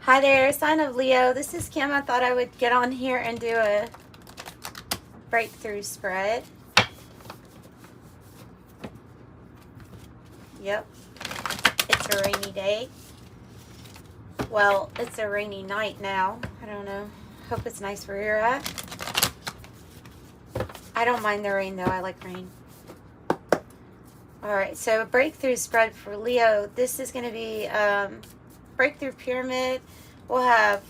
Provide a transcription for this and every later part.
Hi there, sign of Leo. This is Kim. I thought I would get on here and do a breakthrough spread. Yep, it's a rainy day. Well, it's a rainy night now. I don't know. Hope it's nice where you're at. I don't mind the rain though. I like rain. Alright, so a breakthrough spread for Leo. This is going to be breakthrough pyramid. We'll have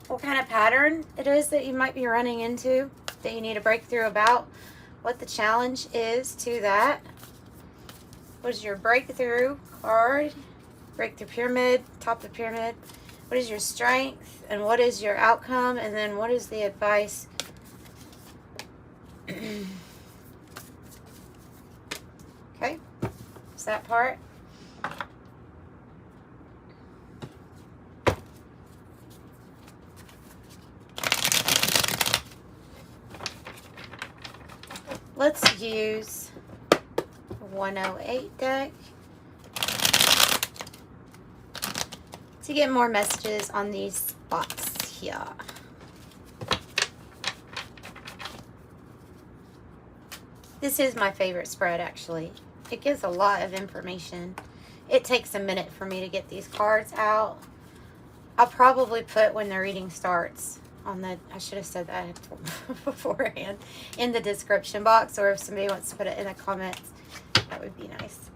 what kind of pattern it is that you might be running into that you need a breakthrough about, what the challenge is to that. What is your breakthrough card? Breakthrough pyramid, top of pyramid. What is your strength and what is your outcome, and then what is the advice? Okay, is that part? Let's use 108 deck to get more messages on these spots here. This is my favorite spread, actually. It gives a lot of information. It takes a minute for me to get these cards out. I'll probably put when the reading starts on the, I should have said that beforehand, in the description box, or if somebody wants to put it in the comments, that would be nice.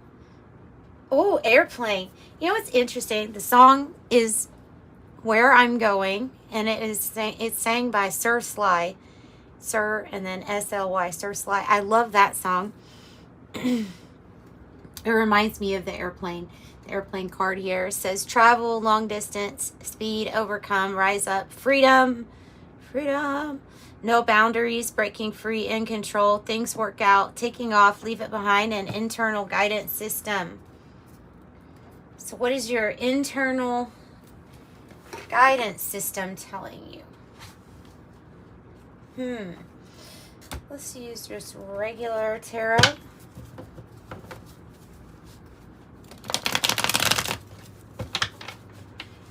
Oh, airplane. You know what's interesting? The song is Where I'm Going, and it's sang by Sir Sly. Sir and then S-L-Y, Sir Sly. I love that song. It reminds me of the airplane. The airplane card here says travel, long distance, speed, overcome, rise up, freedom, freedom, no boundaries, breaking free, in control, things work out, taking off, leave it behind, an internal guidance system. So what is your internal guidance system telling you? Let's use just regular tarot.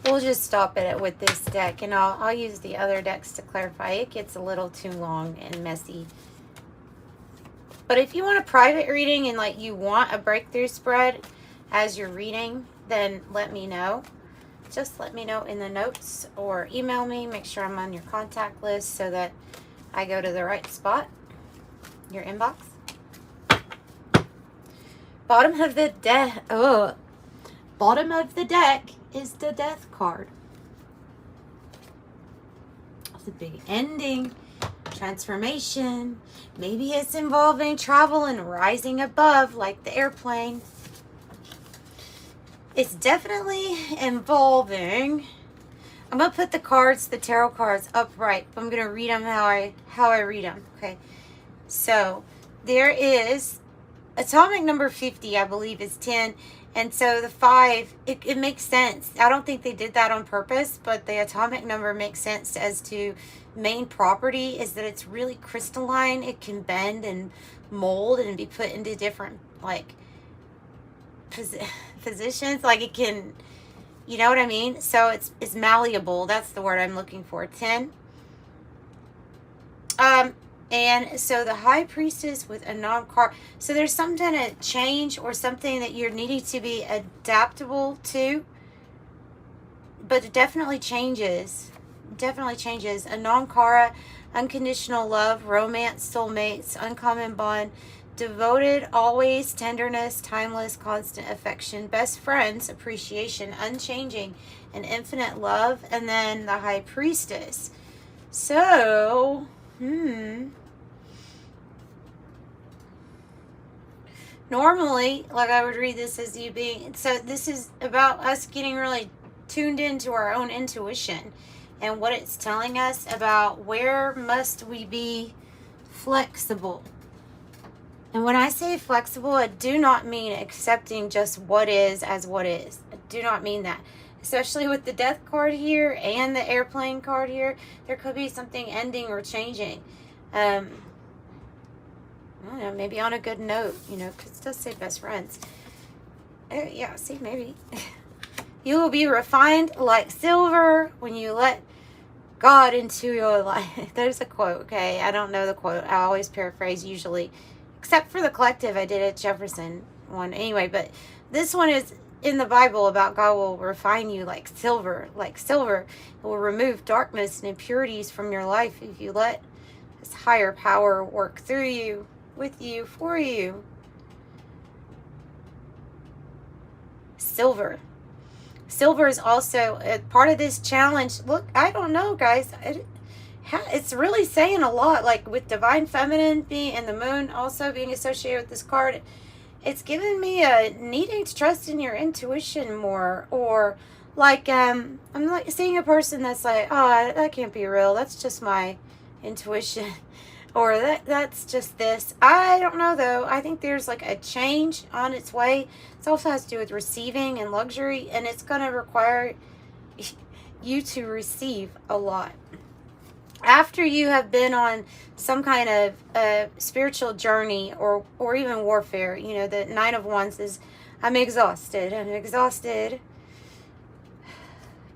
We'll just stop it with this deck, and I'll use the other decks to clarify. It gets a little too long and messy. But if you want a private reading and like you want a breakthrough spread as you're reading, then let me know. Just let me know in the notes or email me. Make sure I'm on your contact list so that I go to the right spot, your inbox. Bottom of the deck. Oh, bottom of the deck is the death card. It's a big ending, transformation. Maybe it's involving travel and rising above, like the airplane. It's definitely involving. I'm gonna put the cards, the tarot cards, upright. I'm gonna read them how I read them. Okay. So there is atomic number 50. I believe is 10. And so the 5, it makes sense. I don't think they did that on purpose, but the atomic number makes sense as to main property is that it's really crystalline. It can bend and mold and be put into different, like, positions. Like it can, you know what I mean? So it's malleable. That's the word I'm looking for. 10. And so the High Priestess with a non-card. So there's some kind of change or something that you're needing to be adaptable to. But it definitely changes. Definitely changes. A non-kara, unconditional love, romance, soulmates, uncommon bond, devoted, always, tenderness, timeless, constant affection, best friends, appreciation, unchanging, and infinite love. And then the High Priestess. So... normally, like I would read this as you being, so this is about us getting really tuned into our own intuition and what it's telling us about where must we be flexible. And when I say flexible, I do not mean accepting just what is as what is. I do not mean that. Especially with the death card here and the airplane card here, there could be something ending or changing. I don't know, maybe on a good note, you know, because it does say best friends. Yeah, see, maybe. You will be refined like silver when you let God into your life. There's a quote, okay? I don't know the quote. I always paraphrase usually. Except for the collective I did at Jefferson one. Anyway, but this one is in the Bible about God will refine you like silver. Like silver. It will remove darkness and impurities from your life if you let this higher power work through you, with you, for you. Silver. Silver is also a part of this challenge. Look, I don't know, guys. It's really saying a lot. Like with divine feminine being and the moon also being associated with this card, it's giving me a needing to trust in your intuition more. Or like I'm like seeing a person that's like, oh, that can't be real. That's just my intuition. Or that's just this. I don't know, though. I think there's like a change on its way. It also has to do with receiving and luxury, and it's going to require you to receive a lot. After you have been on some kind of spiritual journey or even warfare, you know, the Nine of Wands is, I'm exhausted.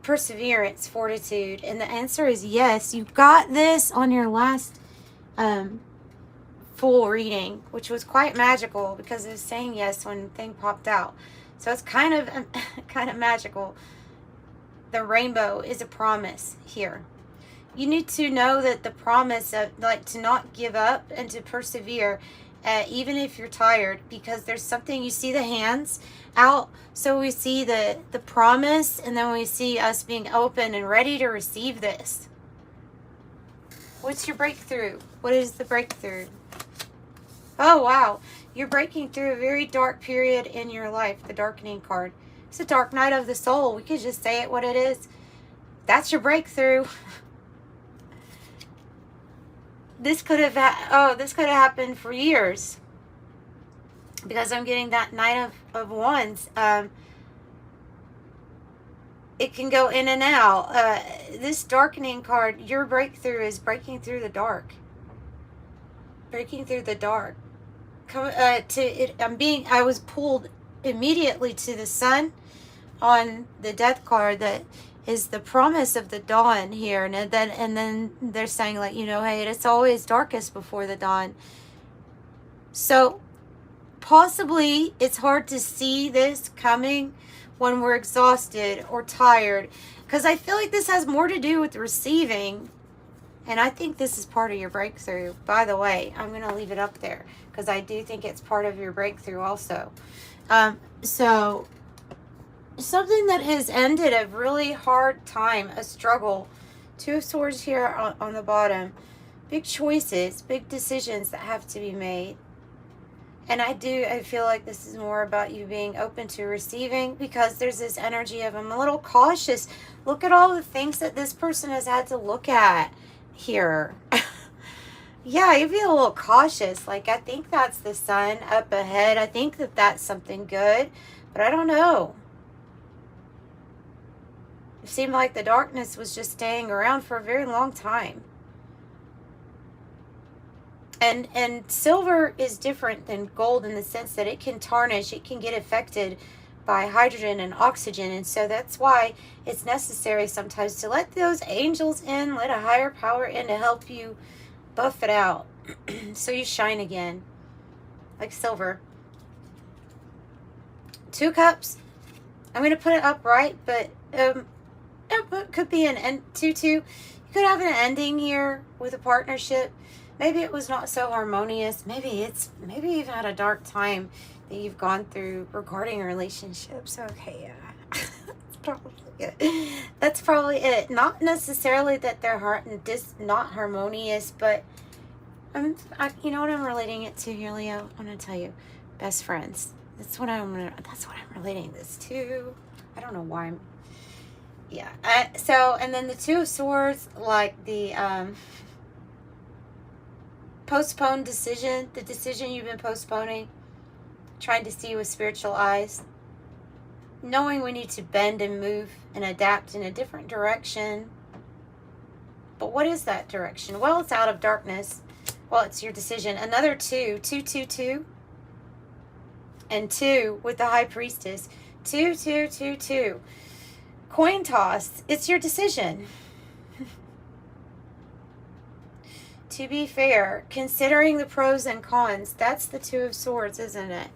Perseverance, fortitude. And the answer is yes. You got this on your last full reading, which was quite magical because it was saying yes when the thing popped out. So it's kind of magical. The rainbow is a promise here. You need to know that the promise of like to not give up and to persevere even if you're tired, because there's something, you see the hands out, so we see the promise, and then we see us being open and ready to receive this. What's your breakthrough? What is the breakthrough? Oh, wow. You're breaking through a very dark period in your life. The darkening card. It's a dark night of the soul. We could just say it what it is. That's your breakthrough. This could have happened for years. Because I'm getting that Knight of Wands. It can go in and out. This darkening card, your breakthrough is breaking through the dark. Breaking through the dark. I was pulled immediately to the sun on the death card that is the promise of the dawn here. And then they're saying, like, you know, hey, it's always darkest before the dawn. So possibly it's hard to see this coming when we're exhausted or tired, because I feel like this has more to do with receiving, and I think this is part of your breakthrough. By the way, I'm going to leave it up there because I do think it's part of your breakthrough also. So something that has ended a really hard time, a struggle. Two of Swords here on the bottom. Big choices, big decisions that have to be made. And I feel like this is more about you being open to receiving, because there's this energy of, I'm a little cautious. Look at all the things that this person has had to look at here. Yeah, you feel a little cautious. Like, I think that's the sun up ahead. I think that that's something good, but I don't know. It seemed like the darkness was just staying around for a very long time. And silver is different than gold in the sense that it can tarnish, it can get affected by hydrogen and oxygen. And so that's why it's necessary sometimes to let those angels in, let a higher power in to help you buff it out so you shine again like silver. Two Cups. I'm going to put it upright, but it could be an end. 2-2. You could have an ending here with a partnership. Maybe it was not so harmonious. Maybe you've had a dark time that you've gone through regarding relationships. Okay, yeah. That's probably it. Not necessarily that they're not harmonious, but you know what I'm relating it to here, Leo? I'm gonna tell you, best friends. That's what I'm relating this to. I don't know why. And then the Two of Swords, like the postponed decision, the decision you've been postponing, trying to see with spiritual eyes, knowing we need to bend and move and adapt in a different direction. But what is that direction? Well, it's out of darkness. Well, it's your decision. Another 2, 2, 2, 2, and 2 with the High Priestess. 2, 2, 2, 2. Coin toss. It's your decision. To be fair, considering the pros and cons, that's the Two of Swords, isn't it?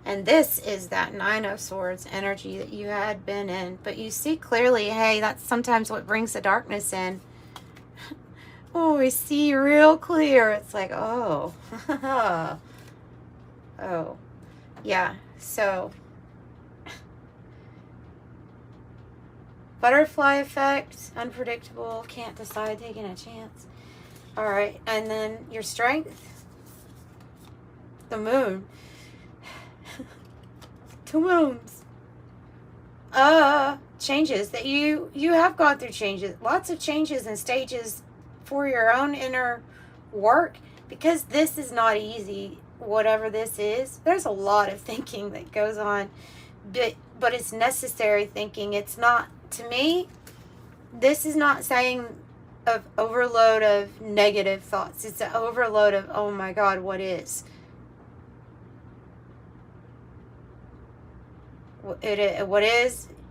And this is that Nine of Swords energy that you had been in. But you see clearly, hey, that's sometimes what brings the darkness in. Oh, we see real clear. It's like, oh. Oh. Yeah, so. Butterfly effect, unpredictable, can't decide, taking a chance. All right, and then your strength. The moon. 2 moons. Changes that you have gone through changes. Lots of changes and stages for your own inner work, because this is not easy. Whatever this is, there's a lot of thinking that goes on, but it's necessary thinking. It's not, to me, this is not saying of overload of negative thoughts. It's an overload of, oh my God, what is? What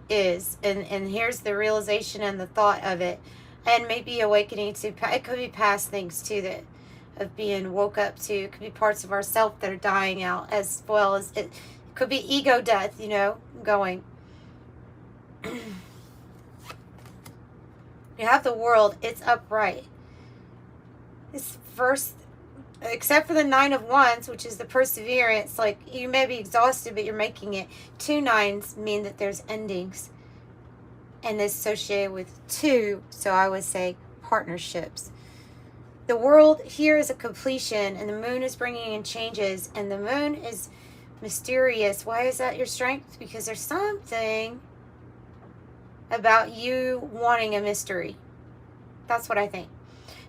is. And here's the realization and the thought of it. And maybe awakening to, it could be past things too, that of being woke up to. It could be parts of ourself that are dying out, as well as it could be ego death, you know, going. You have the World. It's upright. This first, except for the 9 of Wands, which is the perseverance, like you may be exhausted, but you're making it. 2 9s mean that there's endings, and it's associated with 2, so I would say partnerships. The World here is a completion, and the moon is bringing in changes, and the moon is mysterious. Why is that your strength? Because there's something about you wanting a mystery. That's what I think.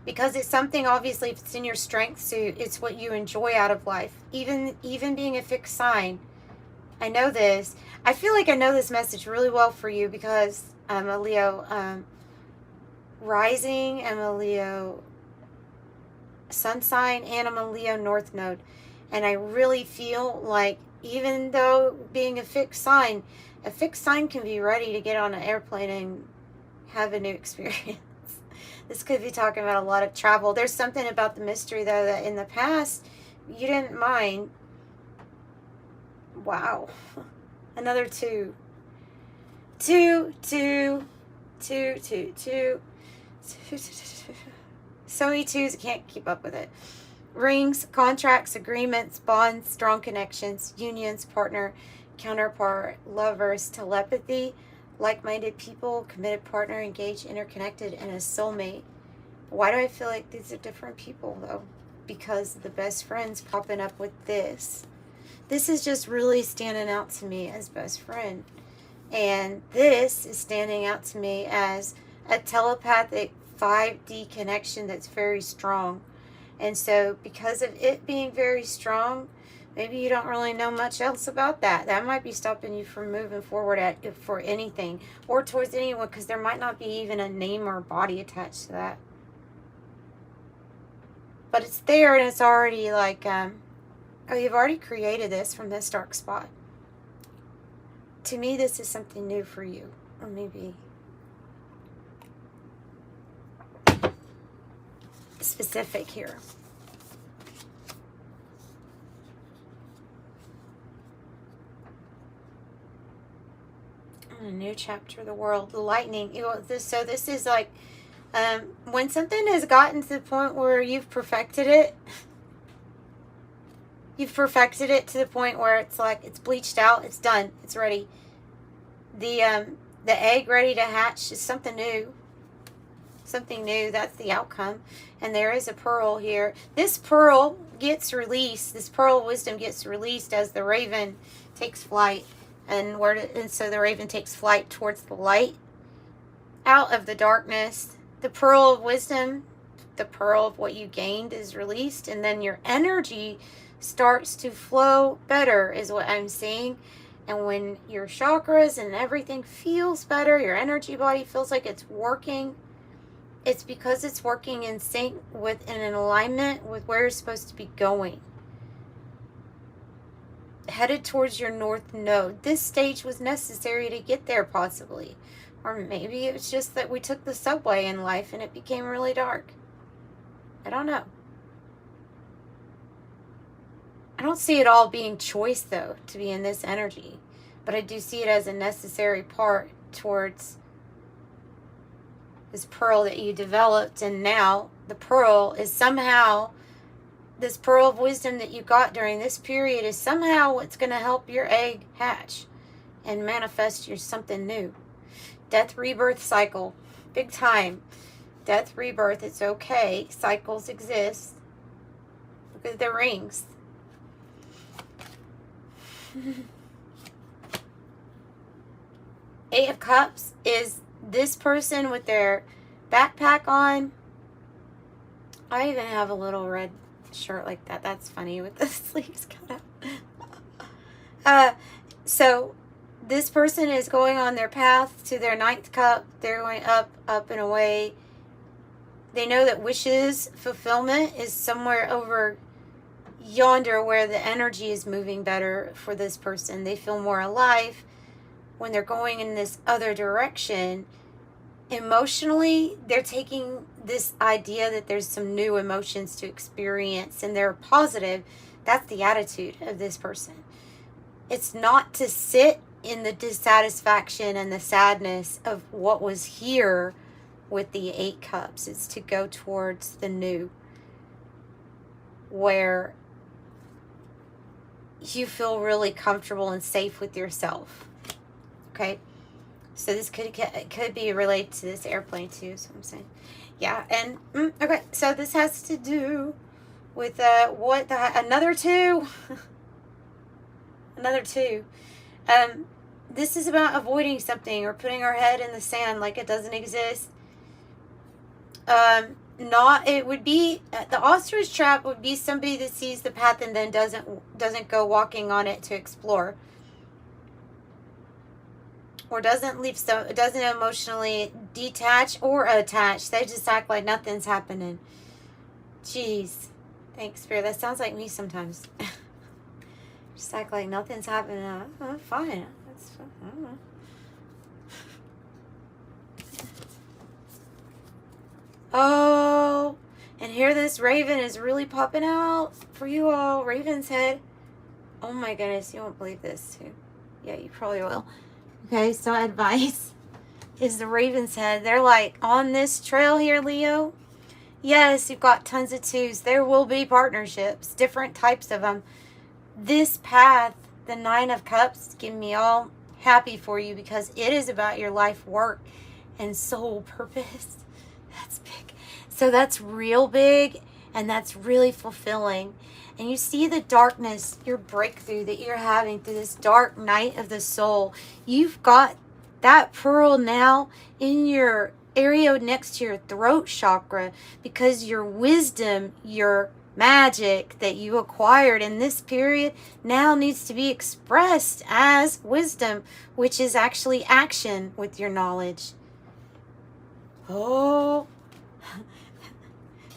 Because it's something, obviously, if it's in your strength suit, it's what you enjoy out of life. Even being a fixed sign. I know this. I feel like I know this message really well for you, because I'm a Leo rising, I'm a Leo sun sign, and I'm a Leo north node. And I really feel like, even though being a fixed sign can be ready to get on an airplane and have a new experience. This could be talking about a lot of travel. There's something about the mystery, though, that in the past you didn't mind. Wow. Another 2. 2, 2, 2, 2, 2. So many 2s, I can't keep up with it. Rings, contracts, agreements, bonds, strong connections, unions, partner, counterpart, lovers, telepathy, like-minded people, committed partner, engaged, interconnected, and a soulmate. Why do I feel like these are different people, though? Because the best friends popping up with this. This is just really standing out to me as best friend. And this is standing out to me as a telepathic 5D connection that's very strong. And so because of it being very strong, maybe you don't really know much else about that. That might be stopping you from moving forward for anything or towards anyone, because there might not be even a name or body attached to that. But it's there, and it's already like, oh, you've already created this from this dark spot. To me, this is something new for you. Or maybe specific here. A new chapter of the world, the lightning. So this is like when something has gotten to the point where you've perfected it. You've perfected it to the point where it's like it's bleached out, it's done, it's ready. The egg ready to hatch is something new. Something new, that's the outcome. And there is a pearl here. This pearl gets released. This pearl of wisdom gets released as the raven takes flight. And so the raven takes flight towards the light, out of the darkness. The pearl of wisdom, the pearl of what you gained, is released, and then your energy starts to flow better, is what I'm seeing. And when your chakras and everything feels better, your energy body feels like it's working, it's because it's working in sync with and in alignment with where you're supposed to be going. Headed towards your north node. This stage was necessary to get there, possibly. Or maybe it's just that we took the subway in life and it became really dark. I don't know. I don't see it all being choice, though, to be in this energy. But I do see it as a necessary part towards this pearl that you developed. And now the pearl is somehow, this pearl of wisdom that you got during this period is somehow what's going to help your egg hatch and manifest you something new. Death, rebirth cycle. Big time. Death, rebirth. It's okay. Cycles exist. Look at the rings. Eight of Cups is this person with their backpack on. I even have a little red shirt like that. That's funny with the sleeves cut out. So this person is going on their path to their 9th cup. They're going up, up and away. They know that wishes fulfillment is somewhere over yonder where the energy is moving better for this person. They feel more alive when they're going in this other direction. Emotionally, they're taking this idea that there's some new emotions to experience and they're positive. That's the attitude of this person. It's not to sit in the dissatisfaction and the sadness of what was here with the 8 cups. It's to go towards the new, where you feel really comfortable and safe with yourself. Okay, so this could be related to this airplane too. So I'm saying, yeah, and okay, so this has to do with what the another 2, another 2. This is about avoiding something or putting our head in the sand like it doesn't exist. It would be the ostrich trap would be somebody that sees the path and then doesn't go walking on it to explore, or doesn't emotionally detach or attach. They just act like nothing's happening. Jeez, thanks, Spirit. That sounds like me sometimes. Just act like nothing's happening. Oh, fine. That's fine. I don't know. Oh, and here this raven is really popping out for you all. Raven's head. Oh my goodness, you won't believe this too. Yeah, you probably will. Okay, so advice is the raven's head. They're like, on this trail here, Leo, yes, you've got tons of 2s. There will be partnerships, different types of them. This path, the 9 of Cups, get me all happy for you because it is about your life work and soul purpose. That's big. So that's real big and that's really fulfilling. And you see the darkness, your breakthrough that you're having through this dark night of the soul. You've got that pearl now in your area next to your throat chakra because your wisdom, your magic that you acquired in this period now needs to be expressed as wisdom, which is actually action with your knowledge. Oh,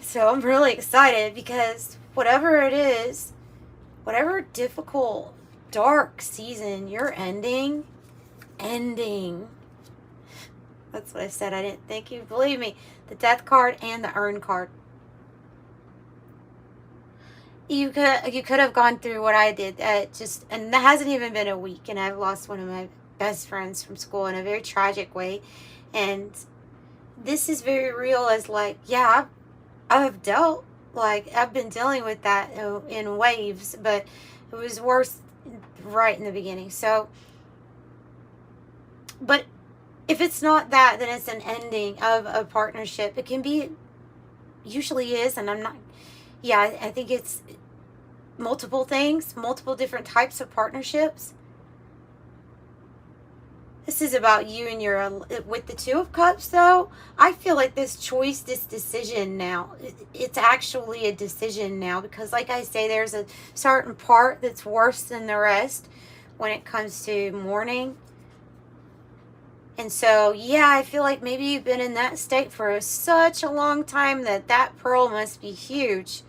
so I'm really excited because whatever it is, whatever difficult, dark season you're ending. That's what I said. I didn't think you'd believe me. The Death card and the Urn card. You could have gone through what I did. And that hasn't even been a week, and I've lost one of my best friends from school in a very tragic way. And this is very real as like, yeah, I've been dealing with that in waves, but it was worse right in the beginning. So, but if it's not that, then it's an ending of a partnership. It can be, usually is, and I'm not, yeah, I think it's multiple things, multiple different types of partnerships. This is about you and your, with the 2 of Cups though, I feel like this choice, this decision now, it's actually a decision now because like I say, there's a certain part that's worse than the rest when it comes to mourning. And so, yeah, I feel like maybe you've been in that state for such a long time that pearl must be huge.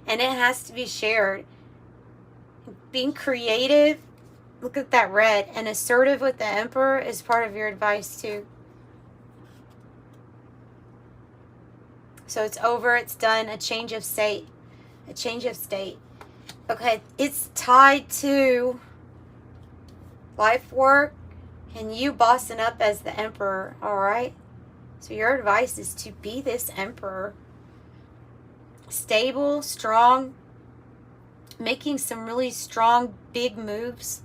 And it has to be shared. Being creative Look at that red. And assertive with the Emperor is part of your advice too. So it's over, it's done, a change of state. A change of state. Okay, it's tied to life work and you bossing up as the Emperor, all right? So your advice is to be this Emperor. Stable, strong, making some really strong, big moves.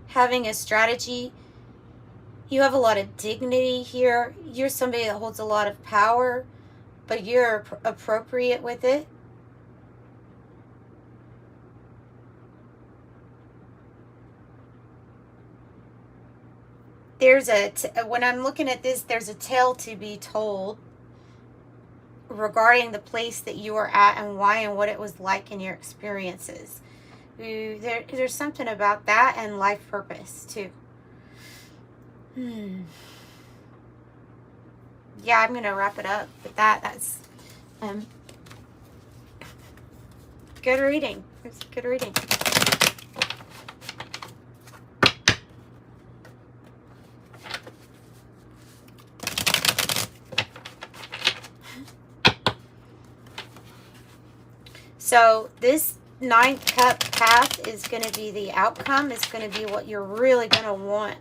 Having a strategy. You have a lot of dignity here. You're somebody that holds a lot of power, but you're appropriate with it. There's when I'm looking at this, there's a tale to be told regarding the place that you were at and why and what it was like in your experiences. There's something about that and life purpose too. Yeah, I'm gonna wrap it up with that. That's good reading. It's good reading. So this 9th cup path is going to be the outcome. It's going to be what you're really going to want.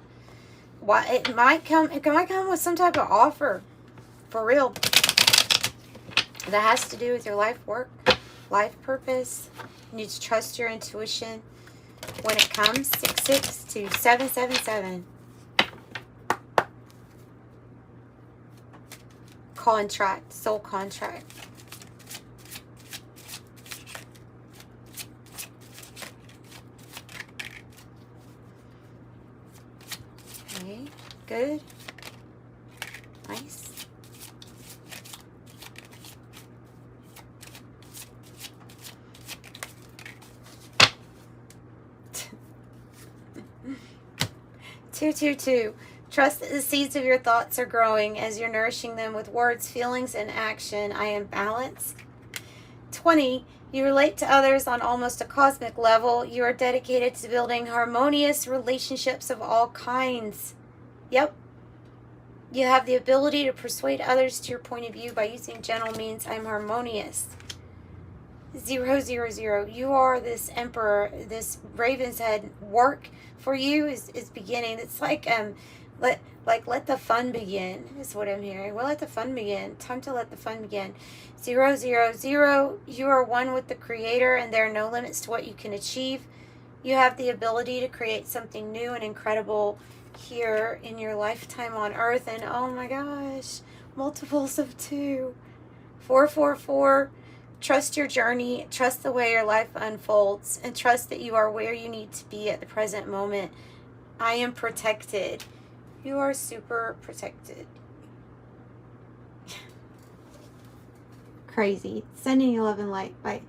Why it might come with some type of offer, for real. That has to do with your life work, life purpose. You need to trust your intuition when it comes. 66 to 777. Contract, soul contract. Okay, good. Nice. Two. Trust that the seeds of your thoughts are growing as you're nourishing them with words, feelings, and action. I am balanced. 20. You relate to others on almost a cosmic level. You are dedicated to building harmonious relationships of all kinds. Yep. You have the ability to persuade others to your point of view by using gentle means. I'm harmonious. 000. You are this Emperor. This Raven's Head work for you is beginning. It's like let the fun begin is what I'm hearing. Well, let the fun begin. Time to let the fun begin. 000. You are one with the Creator, and there are no limits to what you can achieve. You have the ability to create something new and incredible here in your lifetime on Earth. And oh my gosh, multiples of 2. 444. Trust your journey, trust the way your life unfolds, and trust that you are where you need to be at the present moment. I am protected. You are super protected. Crazy. Sending you love and light. Bye.